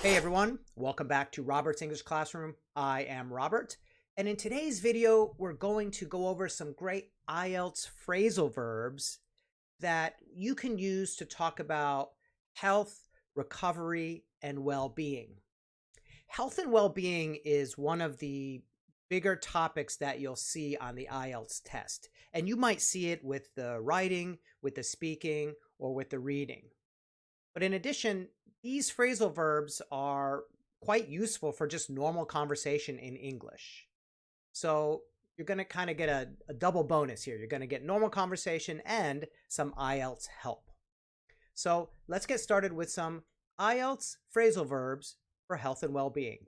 Hey everyone, welcome back to Robert's English Classroom. I am Robert, and in today's video, we're going to go over some great IELTS phrasal verbs that you can use to talk about health, recovery, and well-being. Health and well-being is one of the bigger topics that you'll see on the IELTS test, and you might see it with the writing, with the speaking, or with the reading. But in addition, these phrasal verbs are quite useful for just normal conversation in English. So you're going to kind of get a double bonus here. You're going to get normal conversation and some IELTS help. So let's get started with some IELTS phrasal verbs for health and well-being.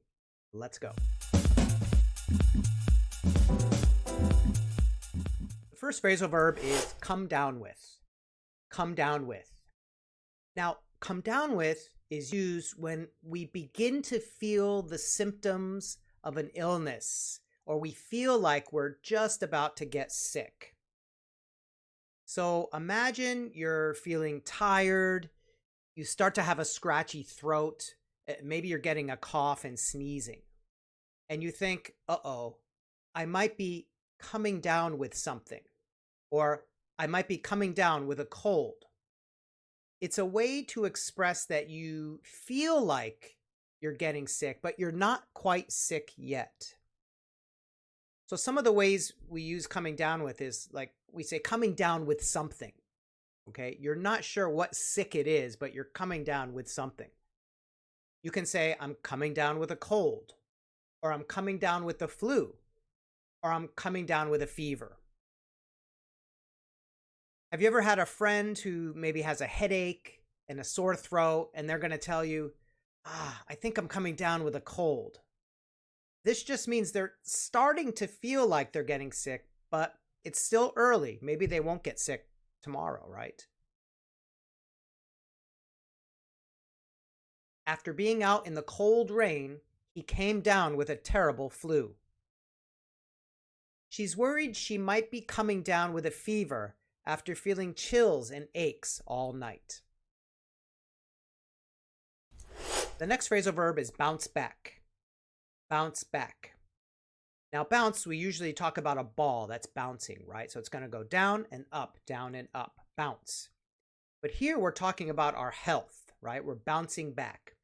Let's go. The first phrasal verb is come down with. Come down with. Now, come down with is used when we begin to feel the symptoms of an illness or we feel like we're just about to get sick. So imagine you're feeling tired, you start to have a scratchy throat, maybe you're getting a cough and sneezing, and you think, uh-oh, I might be coming down with something, or I might be coming down with a cold. It's a way to express that you feel like you're getting sick, but you're not quite sick yet. So some of the ways we use coming down with is like we say coming down with something. Okay, you're not sure what sick it is, but you're coming down with something. You can say I'm coming down with a cold, or I'm coming down with the flu, or I'm coming down with a fever. Have you ever had a friend who maybe has a headache and a sore throat, and they're going to tell you, I think I'm coming down with a cold? This just means they're starting to feel like they're getting sick, but it's still early. Maybe they won't get sick tomorrow, right? After being out in the cold rain, he came down with a terrible flu. She's worried she might be coming down with a fever after feeling chills and aches all night. The next phrasal verb is bounce back. Bounce back. Now, bounce, we usually talk about a ball that's bouncing, right? So it's going to go down and up, bounce. But here we're talking about our health, right? We're bouncing back.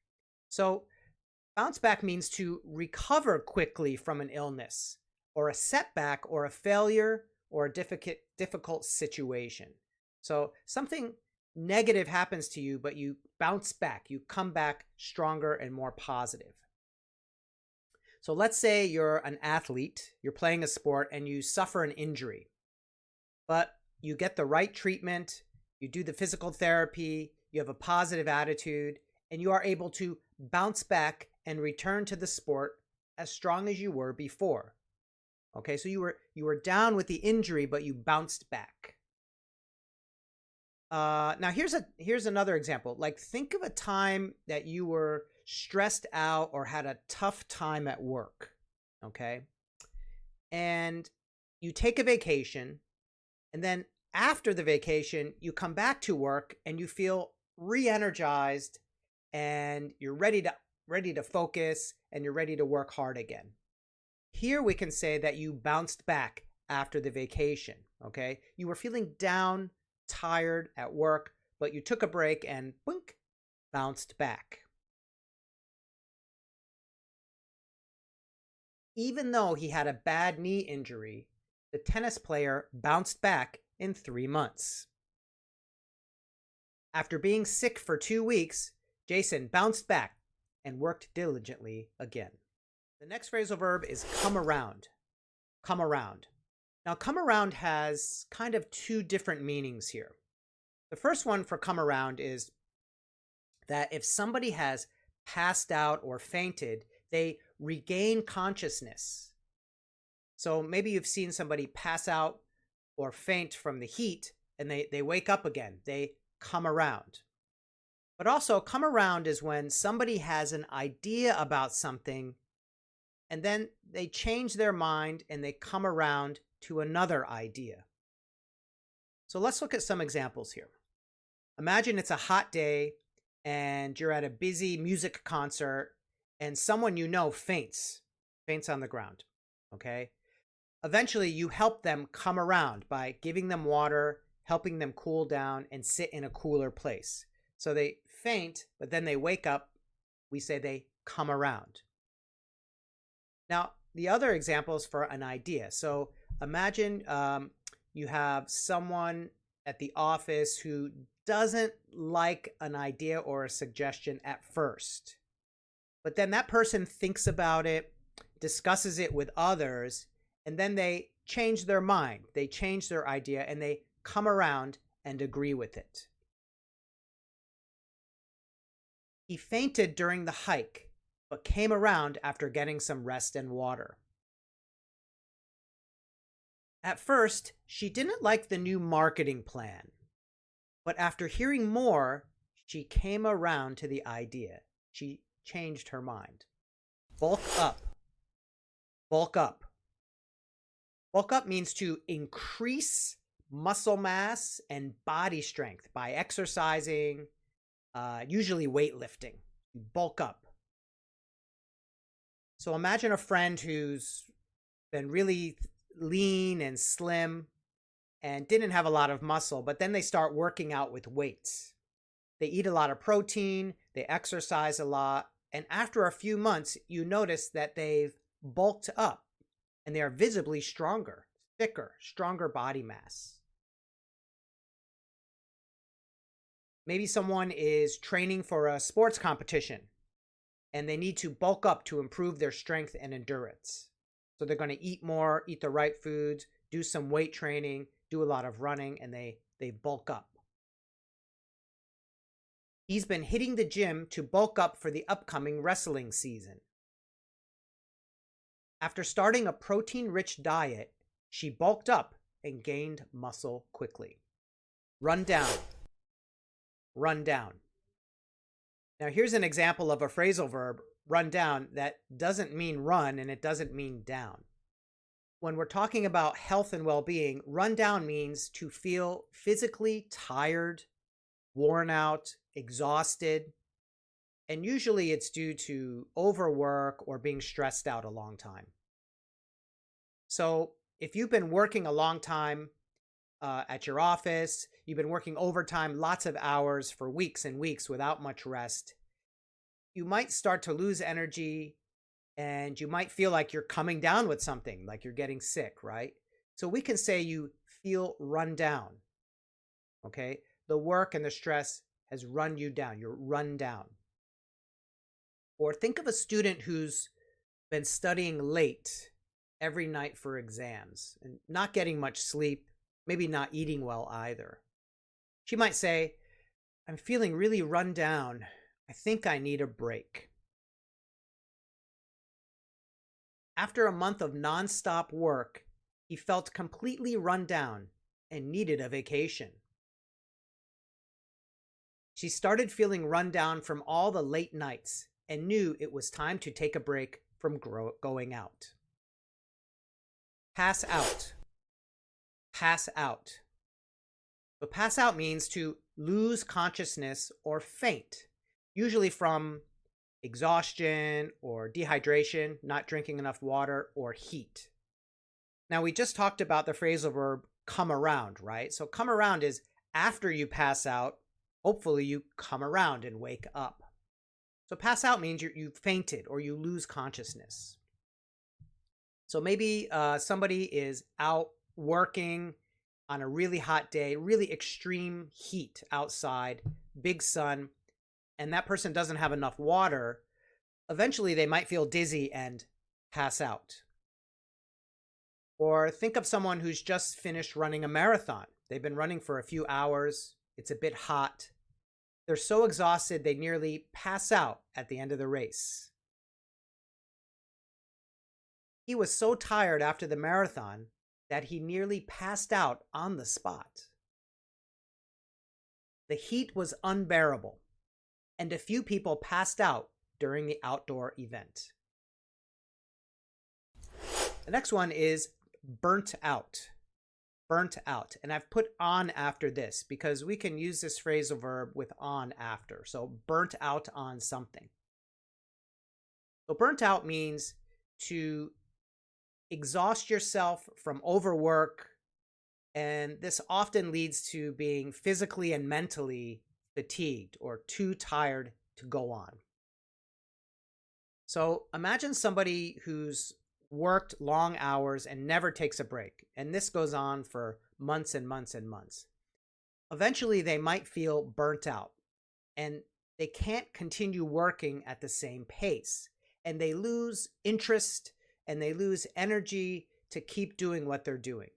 So bounce back means to recover quickly from an illness or a setback or a failure or a difficult situation. So something negative happens to you, but you bounce back. You come back stronger and more positive. So let's say you're an athlete, you're playing a sport, and you suffer an injury. But you get the right treatment, you do the physical therapy, you have a positive attitude, and you are able to bounce back and return to the sport as strong as you were before. Okay, so you were down with the injury, but you bounced back. Now here's another example. Like think of a time that you were stressed out or had a tough time at work. Okay, and you take a vacation, and then after the vacation, you come back to work and you feel re-energized, and you're ready to focus, and you're ready to work hard again. Here we can say that you bounced back after the vacation, okay? You were feeling down, tired at work, but you took a break and boink, bounced back. Even though he had a bad knee injury, the tennis player bounced back in 3 months. After being sick for 2 weeks, Jason bounced back and worked diligently again. The next phrasal verb is come around. Come around. Now, come around has kind of two different meanings here. The first one for come around is that if somebody has passed out or fainted, they regain consciousness. So maybe you've seen somebody pass out or faint from the heat and they wake up again. They come around. But also, come around is when somebody has an idea about something and then they change their mind and they come around to another idea. So let's look at some examples here. Imagine it's a hot day and you're at a busy music concert and someone you know faints on the ground, okay? Eventually, you help them come around by giving them water, helping them cool down, and sit in a cooler place. So they faint, but then they wake up. We say they come around. Now, the other example is for an idea. So imagine you have someone at the office who doesn't like an idea or a suggestion at first, but then that person thinks about it, discusses it with others, and then they change their mind. They change their idea and they come around and agree with it. He fainted during the hike, but came around after getting some rest and water. At first, she didn't like the new marketing plan, but after hearing more, she came around to the idea. She changed her mind. Bulk up. Bulk up. Bulk up means to increase muscle mass and body strength by exercising, usually weightlifting. Bulk up. So imagine a friend who's been really lean and slim and didn't have a lot of muscle, but then they start working out with weights. They eat a lot of protein, they exercise a lot, and after a few months, you notice that they've bulked up and they are visibly stronger, thicker, stronger body mass. Maybe someone is training for a sports competition and they need to bulk up to improve their strength and endurance. So they're going to eat more, eat the right foods, do some weight training, do a lot of running, and they bulk up. He's been hitting the gym to bulk up for the upcoming wrestling season. After starting a protein-rich diet, she bulked up and gained muscle quickly. Run down. Run down. Now here's an example of a phrasal verb, run down, that doesn't mean run and it doesn't mean down. When we're talking about health and well-being, run down means to feel physically tired, worn out, exhausted, and usually it's due to overwork or being stressed out a long time. So if you've been working a long time at your office, you've been working overtime, lots of hours for weeks and weeks without much rest, you might start to lose energy and you might feel like you're coming down with something, like you're getting sick, right? So we can say you feel run down, okay? The work and the stress has run you down. You're run down. Or think of a student who's been studying late every night for exams and not getting much sleep, maybe not eating well either. She might say, I'm feeling really run down. I think I need a break. After a month of nonstop work, he felt completely run down and needed a vacation. She started feeling run down from all the late nights and knew it was time to take a break from going out. Pass out. Pass out. So pass out means to lose consciousness or faint, usually from exhaustion or dehydration, not drinking enough water, or heat. Now, we just talked about the phrasal verb come around, right? So come around is after you pass out, hopefully you come around and wake up. So pass out means you fainted or you lose consciousness. So maybe somebody is out working on a really hot day, really extreme heat outside, big sun, and that person doesn't have enough water. Eventually they might feel dizzy and pass out. Or think of someone who's just finished running a marathon. They've been running for a few hours. It's a bit hot. They're so exhausted they nearly pass out at the end of the race. He was so tired after the marathon that he nearly passed out on the spot. The heat was unbearable, and a few people passed out during the outdoor event. The next one is burnt out. burnt out. And I've put on after this because we can use this phrasal verb with on after. So burnt out on something. So burnt out means to exhaust yourself from overwork, and this often leads to being physically and mentally fatigued or too tired to go on. So imagine somebody who's worked long hours and never takes a break, and this goes on for months and months and months. Eventually, they might feel burnt out, and they can't continue working at the same pace, and they lose interest and they lose energy to keep doing what they're doing.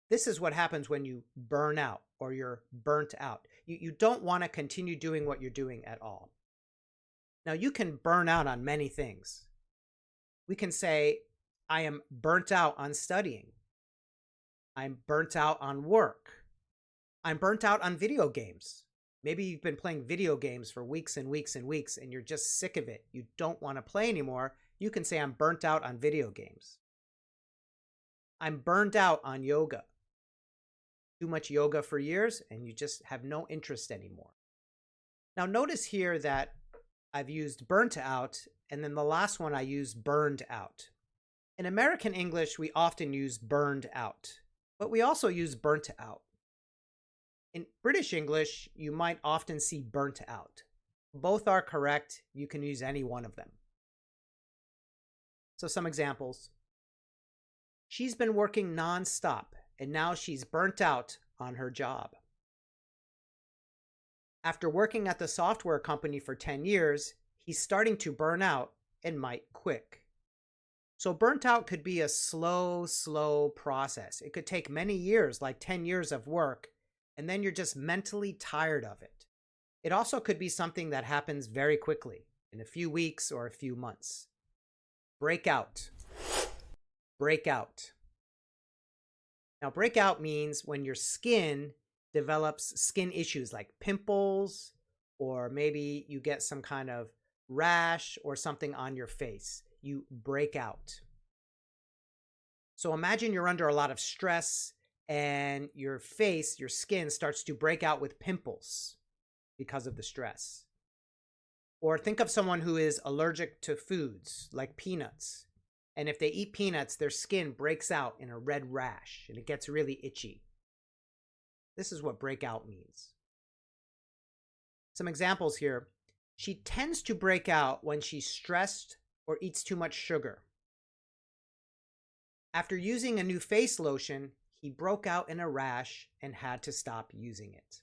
This is what happens when you burn out or you're burnt out. You don't want to continue doing what you're doing at all. Now, you can burn out on many things. We can say, I am burnt out on studying. I'm burnt out on work. I'm burnt out on video games. Maybe you've been playing video games for weeks and weeks and weeks, and you're just sick of it. You don't want to play anymore. You can say, I'm burnt out on video games. I'm burned out on yoga. Too much yoga for years, and you just have no interest anymore. Now, notice here that I've used burnt out, and then the last one I used burned out. In American English, we often use burned out, but we also use burnt out. In British English, you might often see burnt out. Both are correct. You can use any one of them. So some examples. She's been working nonstop, and now she's burnt out on her job. After working at the software company for 10 years, he's starting to burn out and might quit. So burnt out could be a slow process. It could take many years, like 10 years of work, and then you're just mentally tired of it. It also could be something that happens very quickly, in a few weeks or a few months. Breakout. Breakout. Now, breakout means when your skin develops skin issues like pimples, or maybe you get some kind of rash or something on your face. You break out. So imagine you're under a lot of stress and your face, your skin starts to break out with pimples because of the stress. Or think of someone who is allergic to foods like peanuts. And if they eat peanuts, their skin breaks out in a red rash and it gets really itchy. This is what breakout means. Some examples here. She tends to break out when she's stressed or eats too much sugar. After using a new face lotion, he broke out in a rash and had to stop using it.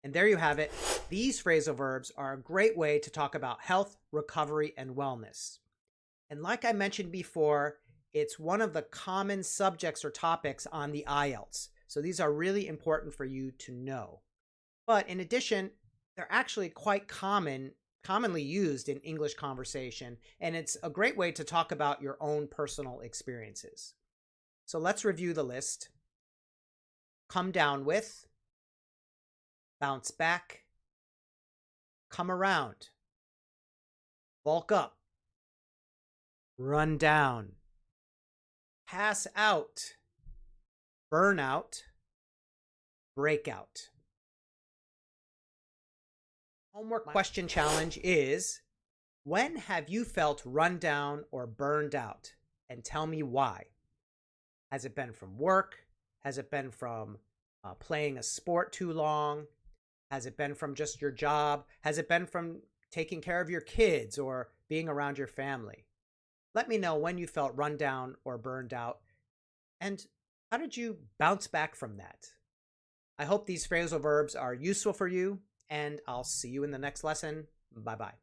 And there you have it. These phrasal verbs are a great way to talk about health, recovery, and wellness. And like I mentioned before, it's one of the common subjects or topics on the IELTS. So these are really important for you to know. But in addition, they're actually quite commonly used in English conversation, and it's a great way to talk about your own personal experiences. So let's review the list. Come down with, bounce back, come around, bulk up, run down, pass out, burn out, break out. Homework question challenge is, when have you felt run down or burned out? And tell me why. Has it been from work? Has it been from playing a sport too long? Has it been from just your job? Has it been from taking care of your kids or being around your family? Let me know when you felt run down or burned out, and how did you bounce back from that? I hope these phrasal verbs are useful for you, and I'll see you in the next lesson. Bye-bye.